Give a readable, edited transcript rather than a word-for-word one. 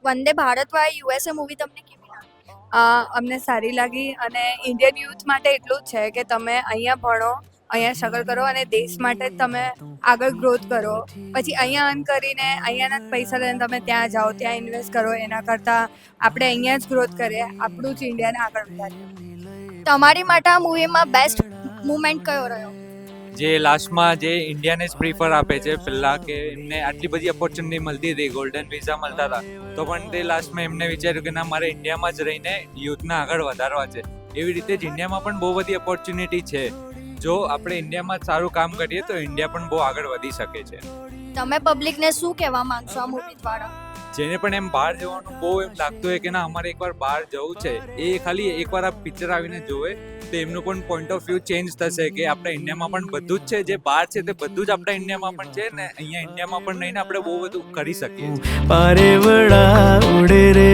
વંદે ભારતવાળી USA movie તમને કેવી લાગી? અમને સારી લાગી અને ઇન્ડિયન યુથ માટે એટલું જ છે કે તમે અહીંયા ભણો, અહીંયા સ્ટ્રગલ કરો અને દેશ માટે તમે આગળ ગ્રોથ કરો. પછી અહીંયા અર્ન કરીને અહીંયાના જ પૈસા લઈને તમે ત્યાં જાઓ, ત્યાં ઇન્વેસ્ટ કરો. એના કરતાં આપણે અહીંયા જ ગ્રોથ કરીએ, આપણું જ ઇન્ડિયાને આગળ વધારીએ. તમારી માટે આ મૂવીમાં બેસ્ટ મુમેન્ટ કયો રહ્યો? જે લાસ્ટમાં જે ઇન્ડિયાને જ પ્રિફર આપે છે પહેલાં કે એમને આટલી બધી ઓપોર્ચ્યુનિટી મળતી હતી, ગોલ્ડન વિઝા મળતા હતા, તો પણ તે લાસ્ટમાં એમને વિચાર્યું કે ના, મારે ઇન્ડિયામાં જ રહીને યુથને આગળ વધારવા છે. એવી રીતે જ ઇન્ડિયામાં પણ બહુ બધી ઓપોર્ચ્યુનિટી છે. જો આપણે ઇન્ડિયામાં જ સારું કામ કરીએ તો ઇન્ડિયા પણ બહુ આગળ વધી શકે છે. તમે પબ્લિકને શું કહેવા માંગશો આ મૂવી દ્વારા? જેને પણ એમ બહાર જવાનું બહુ એમ લાગતું હોય કે ના અમારે એકવાર બહાર જવું છે, એ ખાલી એકવાર આ પિક્ચર આવીને જોવે તો એમનું પણ પોઈન્ટ ઓફ વ્યૂ ચેન્જ થશે કે આપણા ઇન્ડિયામાં પણ બધું જ છે, જે બહાર છે તે બધું જ આપણા ઇન્ડિયામાં પણ છે ને અહીંયા ઇન્ડિયામાં પણ રહીને આપણે બહુ બધું કરી શકીએ છીએ. પારેવડા ઉડે રે